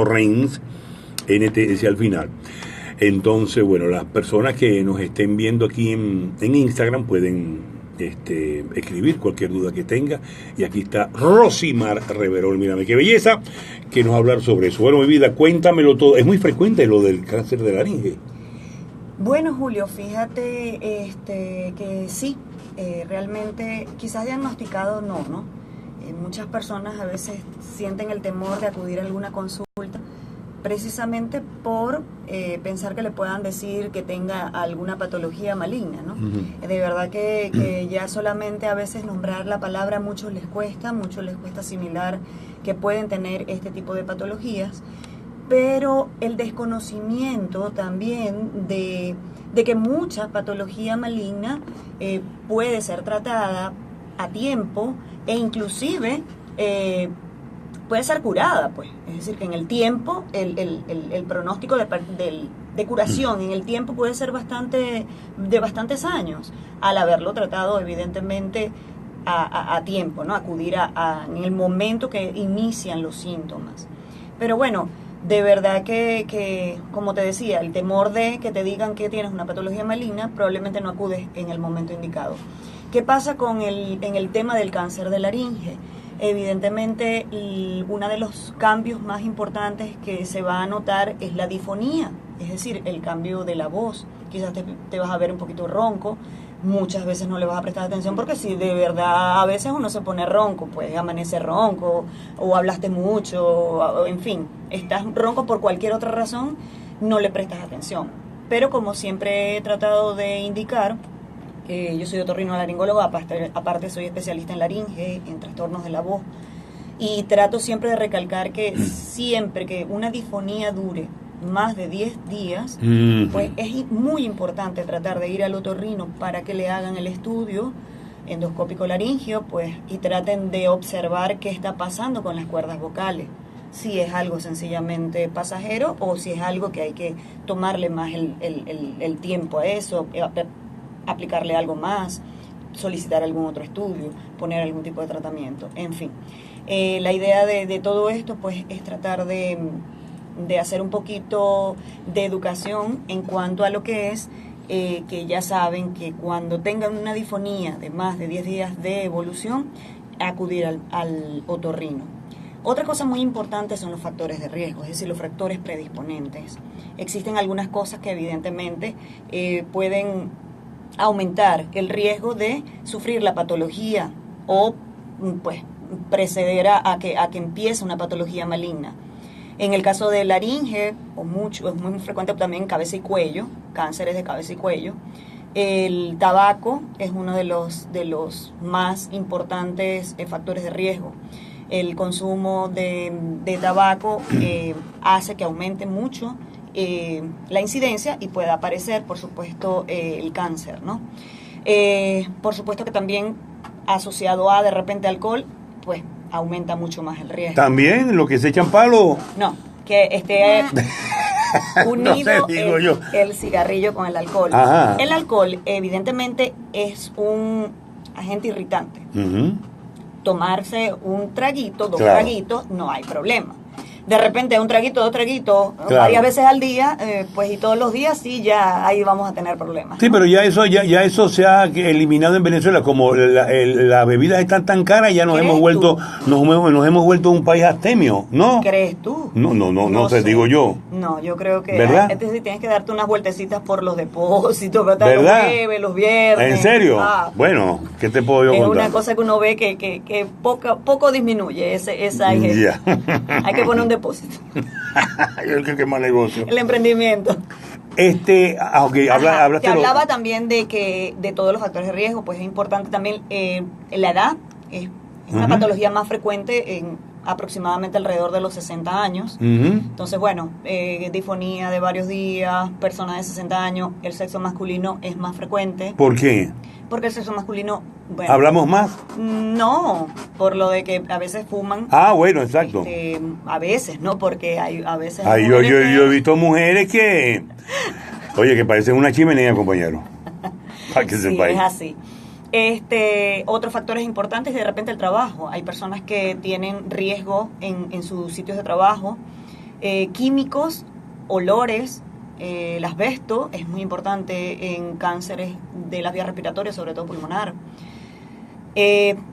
Reigns, NTS al final. Entonces, bueno, las personas que nos estén viendo aquí en Instagram pueden escribir cualquier duda que tenga. Y aquí está Rosimar Reverol, mírame qué belleza, que nos va a hablar sobre eso. Bueno, mi vida, cuéntamelo todo. Es muy frecuente lo del cáncer de laringe. Bueno, Julio, fíjate que sí, realmente quizás diagnosticado no. Muchas personas a veces sienten el temor de acudir a alguna consulta precisamente por pensar que le puedan decir que tenga alguna patología maligna, ¿no? De verdad que ya solamente a veces nombrar la palabra a muchos les cuesta asimilar que pueden tener este tipo de patologías, pero el desconocimiento también de que mucha patología maligna puede ser tratada a tiempo e inclusive puede ser curada, pues. Es decir, que en el tiempo, el pronóstico de curación en el tiempo puede ser de bastantes años, al haberlo tratado, evidentemente, a tiempo, ¿no? Acudir en el momento que inician los síntomas. Pero bueno, de verdad que, como te decía, el temor de que te digan que tienes una patología maligna, probablemente no acudes en el momento indicado. ¿Qué pasa en el tema del cáncer de laringe? Evidentemente, uno de los cambios más importantes que se va a notar es la difonía, es decir, el cambio de la voz. Quizás te vas a ver un poquito ronco, muchas veces no le vas a prestar atención porque si de verdad a veces uno se pone ronco, pues amanece ronco o hablaste mucho, o, en fin, estás ronco por cualquier otra razón, no le prestas atención. Pero como siempre he tratado de indicar, yo soy otorrinolaringóloga, aparte soy especialista en laringe, en trastornos de la voz, y trato siempre de recalcar que siempre que una disfonía dure más de 10 días, pues es muy importante tratar de ir al otorrino para que le hagan el estudio endoscópico laringio, pues, y traten de observar qué está pasando con las cuerdas vocales, si es algo sencillamente pasajero o si es algo que hay que tomarle más el tiempo a eso, aplicarle algo más, solicitar algún otro estudio, poner algún tipo de tratamiento, en fin. La idea de todo esto, pues, es tratar de hacer un poquito de educación en cuanto a lo que es, que ya saben que cuando tengan una disfonía de más de 10 días de evolución, acudir al otorrino. Otra cosa muy importante son los factores de riesgo, es decir, los factores predisponentes. Existen algunas cosas que evidentemente pueden aumentar el riesgo de sufrir la patología o pues preceder a que empiece una patología maligna. En el caso de laringe, es muy frecuente también cabeza y cuello, cánceres de cabeza y cuello. El tabaco es uno de los más importantes factores de riesgo. El consumo de tabaco hace que aumente mucho la incidencia y pueda aparecer, por supuesto, el cáncer, ¿no? Por supuesto que también asociado a de repente alcohol, pues aumenta mucho más el riesgo. También lo que se echan palo. No, que esté unido no sé, el cigarrillo con el alcohol. Ajá. El alcohol evidentemente es un agente irritante. Tomarse un traguito, dos traguitos, no hay problema. De repente un traguito, dos traguitos, varias veces al día, pues y todos los días, sí, ya ahí vamos a tener problemas. Sí, ¿no? Pero ya eso se ha eliminado en Venezuela, como las bebidas están tan caras, ya nos hemos vuelto un país abstemio, ¿no? ¿Crees tú? No te digo yo. No, yo creo que ¿verdad? Es decir, tienes que darte unas vueltecitas por los depósitos, ¿verdad? Los jueves, los viernes. ¿En serio? Bueno, ¿qué te puedo yo contar? Es una cosa que uno ve que poco disminuye esa ingesta. Hay que poner un depósito. Qué mal negocio. El emprendimiento. Okay, hablaste. Te hablaba también de todos los factores de riesgo, pues es importante también la edad, es una patología más frecuente en aproximadamente alrededor de los 60 años. Entonces, bueno, disfonía de varios días, personas de 60 años, el sexo masculino es más frecuente. ¿Por qué? Porque el sexo masculino, bueno... ¿Hablamos más? No, por lo de que a veces fuman. Ah, bueno, exacto. A veces, ¿no? Porque a veces... Yo he visto mujeres que... Oye, que parecen una chimenea, compañero. Para que sí, sepáis. Es así. Otros factores importantes, de repente el trabajo. Hay personas que tienen riesgo en sus sitios de trabajo, químicos, olores, el asbesto es muy importante en cánceres de las vías respiratorias, sobre todo pulmonar.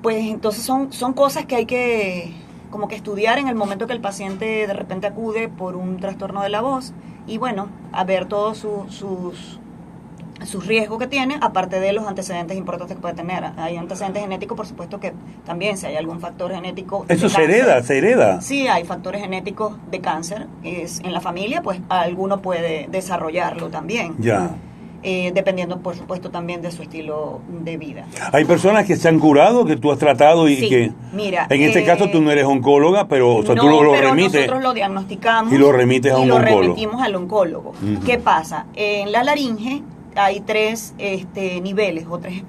Pues entonces son cosas que hay que como que estudiar en el momento que el paciente de repente acude por un trastorno de la voz y bueno, a ver todos sus riesgos que tiene, aparte de los antecedentes importantes que puede tener. Hay antecedentes genéticos, por supuesto que también, si hay algún factor genético... ¿Eso se hereda? Sí, hay factores genéticos de cáncer. En la familia, pues alguno puede desarrollarlo también. Ya. Dependiendo, por supuesto, también de su estilo de vida. Hay personas que se han curado, que tú has tratado y sí, que... Mira, en este caso tú no eres oncóloga, pero o sea, no, tú lo pero remites... nosotros lo diagnosticamos y lo remites a un oncólogo. Y lo remitimos al oncólogo. Uh-huh. ¿Qué pasa? En la laringe hay tres niveles o tres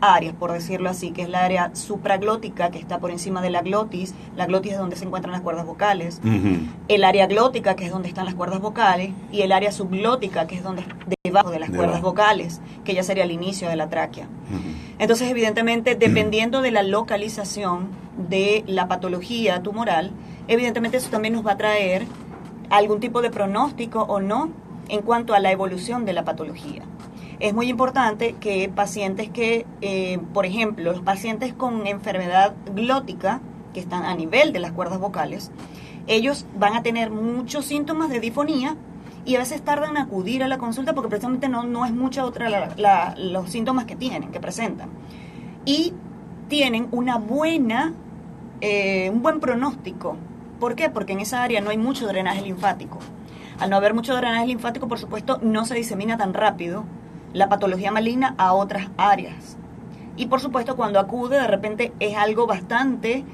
áreas, por decirlo así, que es la área supraglótica, que está por encima de la glotis es donde se encuentran las cuerdas vocales, el área glótica, que es donde están las cuerdas vocales, y el área subglótica, que es donde debajo de las cuerdas vocales, que ya sería el inicio de la tráquea. Entonces, evidentemente, dependiendo de la localización de la patología tumoral, evidentemente eso también nos va a traer algún tipo de pronóstico o no en cuanto a la evolución de la patología. Es muy importante que pacientes que, por ejemplo, los pacientes con enfermedad glótica, que están a nivel de las cuerdas vocales, ellos van a tener muchos síntomas de difonía y a veces tardan en acudir a la consulta porque precisamente no es mucha otra los síntomas que tienen, que presentan. Y tienen un buen pronóstico. ¿Por qué? Porque en esa área no hay mucho drenaje linfático. Al no haber mucho drenaje linfático, por supuesto, no se disemina tan rápido la patología maligna a otras áreas. Y por supuesto, cuando acude, de repente es algo bastante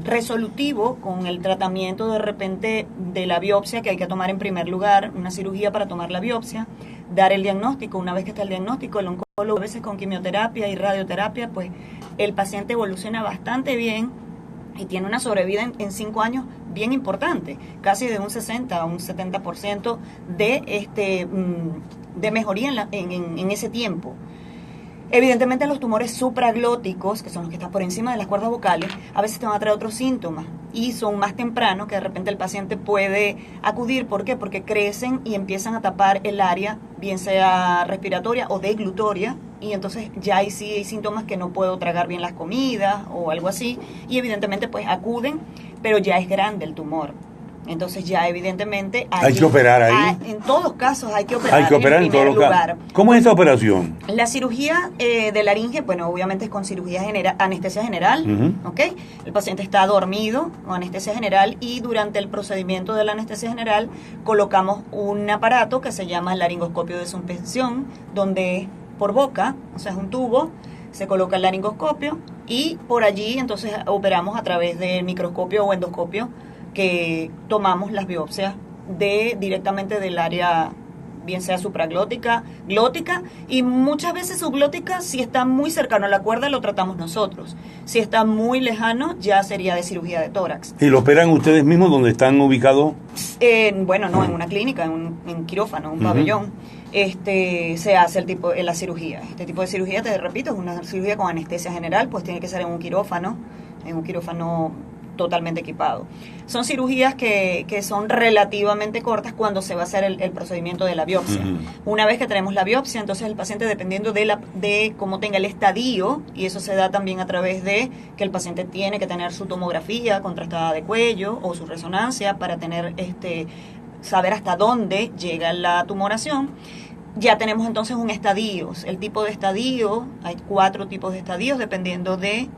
resolutivo con el tratamiento de repente de la biopsia que hay que tomar en primer lugar, una cirugía para tomar la biopsia, dar el diagnóstico. Una vez que está el diagnóstico, el oncólogo, a veces con quimioterapia y radioterapia, pues el paciente evoluciona bastante bien y tiene una sobrevida en 5 años bien importante, casi de un 60 a un 70% de mejoría en ese tiempo. Evidentemente los tumores supraglóticos, que son los que están por encima de las cuerdas vocales, a veces te van a traer otros síntomas y son más tempranos que de repente el paciente puede acudir. ¿Por qué? Porque crecen y empiezan a tapar el área, bien sea respiratoria o deglutoria, y entonces ya ahí sí hay síntomas que no puedo tragar bien las comidas o algo así, y evidentemente pues acuden, pero ya es grande el tumor. Entonces ya evidentemente hay que operar ahí. En todos los casos hay que operar. Hay que operar en todos los casos. ¿Cómo es esa operación? La cirugía de laringe, bueno, obviamente es con cirugía anestesia general, ¿ok? El paciente está dormido con anestesia general y durante el procedimiento de la anestesia general colocamos un aparato que se llama laringoscopio de suspensión, donde por boca, o sea, es un tubo, se coloca el laringoscopio y por allí entonces operamos a través del microscopio o endoscopio, que tomamos las biopsias directamente del área, bien sea supraglótica, glótica, y muchas veces subglótica, si está muy cercano a la cuerda, lo tratamos nosotros. Si está muy lejano, ya sería de cirugía de tórax. ¿Y lo operan ustedes mismos donde están ubicados? Bueno, no, en una clínica, en quirófano, un pabellón. Se hace la cirugía. Este tipo de cirugía, te repito, es una cirugía con anestesia general, pues tiene que ser en un quirófano totalmente equipado. Son cirugías que son relativamente cortas cuando se va a hacer el procedimiento de la biopsia. Una vez que tenemos la biopsia, entonces el paciente, dependiendo de cómo tenga el estadio, y eso se da también a través de que el paciente tiene que tener su tomografía contrastada de cuello o su resonancia para tener saber hasta dónde llega la tumoración. Ya tenemos entonces un estadio. El tipo de estadio, hay 4 tipos de estadios dependiendo de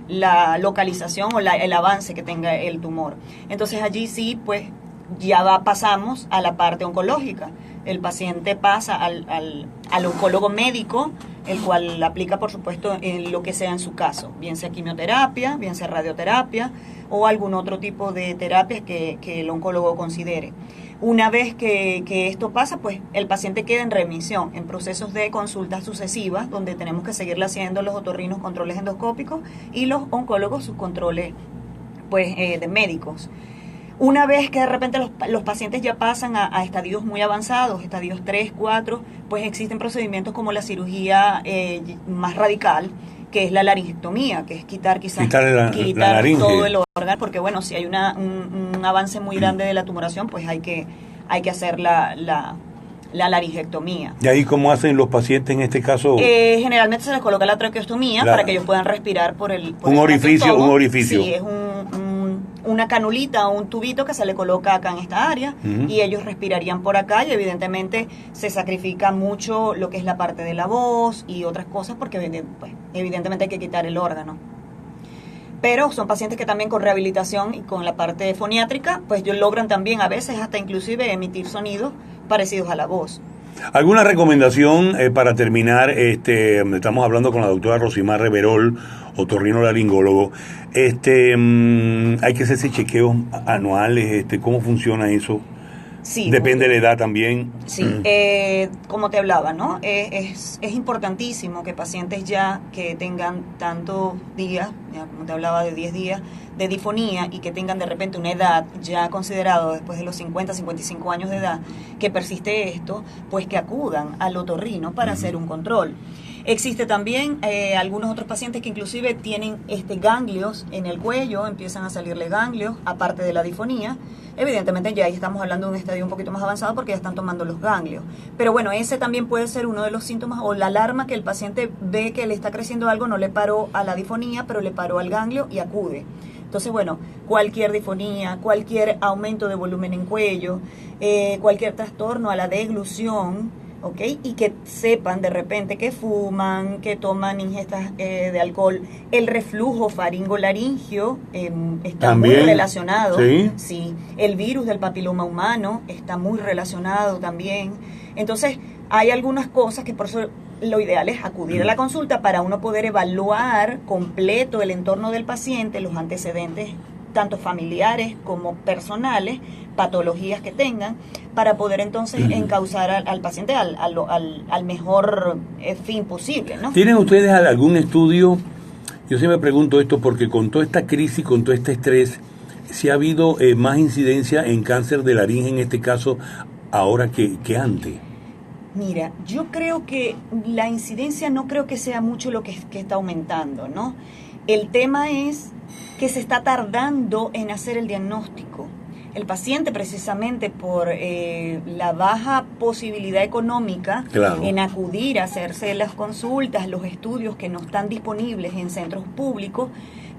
la localización o el avance que tenga el tumor. Entonces allí sí, pues ya pasamos a la parte oncológica. El paciente pasa al oncólogo médico, el cual aplica, por supuesto, en lo que sea en su caso, bien sea quimioterapia, bien sea radioterapia o algún otro tipo de terapias que el oncólogo considere. Una vez que esto pasa, pues el paciente queda en remisión, en procesos de consultas sucesivas, donde tenemos que seguirle haciendo los otorrinos controles endoscópicos y los oncólogos sus controles pues, de médicos. Una vez que de repente los pacientes ya pasan a estadios muy avanzados, estadios 3, 4, pues existen procedimientos como la cirugía más radical, que es la laringectomía, que es quitar la laringe, todo el órgano, porque bueno, si hay un un avance muy grande de la tumoración, pues hay que hacer la laringectomía. ¿Y ahí cómo hacen los pacientes en este caso? Generalmente se les coloca la traqueostomía para que ellos puedan respirar por el orificio. Un orificio. Sí, es una canulita o un tubito que se le coloca acá en esta área y ellos respirarían por acá y evidentemente se sacrifica mucho lo que es la parte de la voz y otras cosas porque pues, evidentemente hay que quitar el órgano. Pero son pacientes que también con rehabilitación y con la parte foniátrica, pues ellos logran también a veces hasta inclusive emitir sonidos parecidos a la voz. ¿Alguna recomendación para terminar? Estamos hablando con la doctora Rosimar Reverol, otorrinolaringólogo. Hay que hacerse chequeos anuales. ¿Cómo funciona eso? Sí, depende de la edad también. Sí, como te hablaba, ¿no? Es importantísimo que pacientes ya que tengan tantos días, ya como te hablaba de 10 días de difonía y que tengan de repente una edad ya considerado después de los 50, 55 años de edad que persiste esto, pues que acudan al otorrino para hacer un control. Existe también algunos otros pacientes que inclusive tienen ganglios en el cuello, empiezan a salirle ganglios, aparte de la difonía. Evidentemente ya ahí estamos hablando de un estadio un poquito más avanzado porque ya están tomando los ganglios. Pero bueno, ese también puede ser uno de los síntomas o la alarma que el paciente ve que le está creciendo algo, no le paró a la difonía, pero le paró al ganglio y acude. Entonces, bueno, cualquier difonía, cualquier aumento de volumen en cuello, cualquier trastorno a la deglución, ¿ok? Y que sepan de repente que fuman, que toman ingestas de alcohol. El reflujo faringolaringio está ¿también? Muy relacionado. ¿Sí? Sí. El virus del papiloma humano está muy relacionado también. Entonces, hay algunas cosas que por eso lo ideal es acudir a la consulta para uno poder evaluar completo el entorno del paciente, los antecedentes tanto familiares como personales, patologías que tengan, para poder entonces encauzar al paciente al mejor fin posible, ¿no? ¿Tienen ustedes algún estudio? Yo siempre pregunto esto porque con toda esta crisis, con todo este estrés, si ha habido más incidencia en cáncer de laringe en este caso ahora que antes. Mira, yo creo que la incidencia no creo que sea mucho lo que está aumentando, ¿no? El tema es que se está tardando en hacer el diagnóstico. El paciente, precisamente por la baja posibilidad económica en acudir a hacerse las consultas, los estudios que no están disponibles en centros públicos,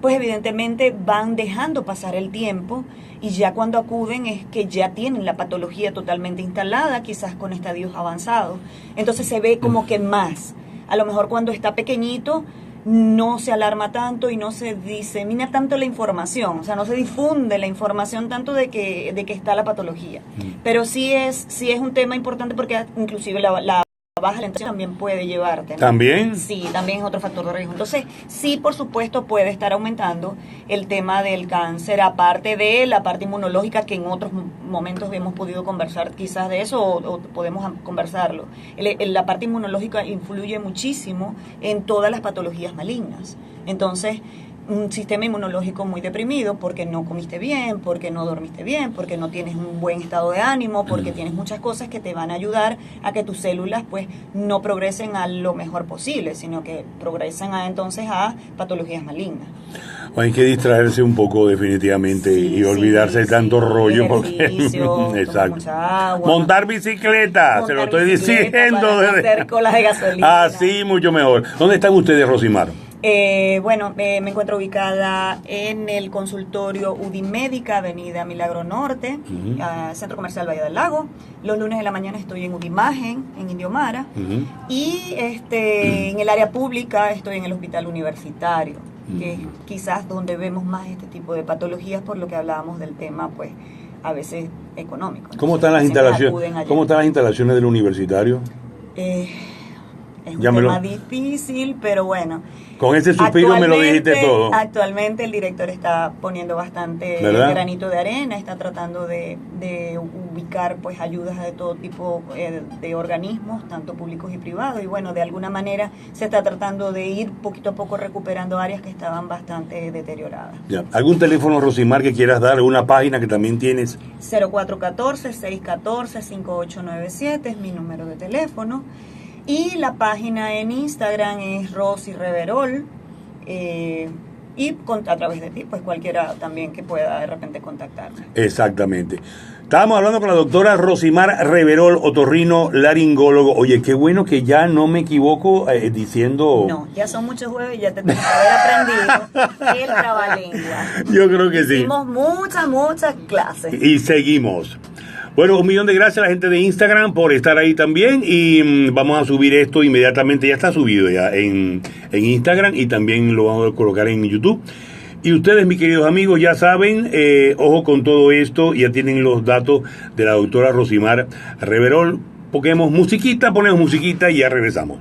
pues evidentemente van dejando pasar el tiempo y ya cuando acuden es que ya tienen la patología totalmente instalada, quizás con estadios avanzados. Entonces se ve como que más. A lo mejor cuando está pequeñito no se alarma tanto y no se disemina tanto la información, o sea, no se difunde la información tanto de que está la patología. Pero sí es un tema importante porque inclusive la baja alimentación también puede llevarte, ¿no? ¿También? Sí, también es otro factor de riesgo. Entonces, sí, por supuesto, puede estar aumentando el tema del cáncer, aparte de la parte inmunológica, que en otros momentos hemos podido conversar quizás de eso, o podemos conversarlo. La parte inmunológica influye muchísimo en todas las patologías malignas. Entonces, un sistema inmunológico muy deprimido porque no comiste bien, porque no dormiste bien, porque no tienes un buen estado de ánimo, porque tienes muchas cosas que te van a ayudar a que tus células pues no progresen a lo mejor posible, sino que progresen entonces a patologías malignas. Hay que distraerse un poco definitivamente y olvidarse de tanto rollo porque exacto. Mucha agua, montar bicicleta, se lo estoy diciendo. Para hacer colas de gasolina. Así mucho mejor. ¿Dónde están ustedes, Rosimar? Me encuentro ubicada en el consultorio UDI Médica, Avenida Milagro Norte, Centro Comercial Valle del Lago. Los lunes de la mañana estoy en Udimagen, en Indiomara. Y en el área pública estoy en el Hospital Universitario, que es quizás donde vemos más este tipo de patologías, por lo que hablábamos del tema, pues, a veces económico. ¿Cómo están las instalaciones? ¿Cómo están las instalaciones del universitario? Es un tema difícil, pero bueno. Con ese suspiro me lo dijiste todo. Actualmente el director está poniendo bastante granito de arena, está tratando de ubicar pues ayudas de todo tipo de organismos, tanto públicos y privados, y bueno, de alguna manera se está tratando de ir poquito a poco recuperando áreas que estaban bastante deterioradas. Ya. ¿Algún teléfono, Rosimar, que quieras dar? ¿Alguna página que también tienes? 0414-614-5897 es mi número de teléfono. Y la página en Instagram es Rosy Reverol. Y y a través de ti, pues cualquiera también que pueda de repente contactarme. Exactamente. Estábamos hablando con la doctora Rosimar Reverol, otorrino laringólogo. Oye, qué bueno que ya no me equivoco diciendo... No, ya son muchos jueves y ya te tienes que haber aprendido el trabalengua. Yo creo que sí. Hicimos muchas clases. Y seguimos. Bueno, 1.000.000 de gracias a la gente de Instagram por estar ahí también y vamos a subir esto inmediatamente, ya está subido ya en Instagram y también lo vamos a colocar en YouTube. Y ustedes, mis queridos amigos, ya saben, ojo con todo esto, ya tienen los datos de la doctora Rosimar Reverol. Ponemos musiquita y ya regresamos.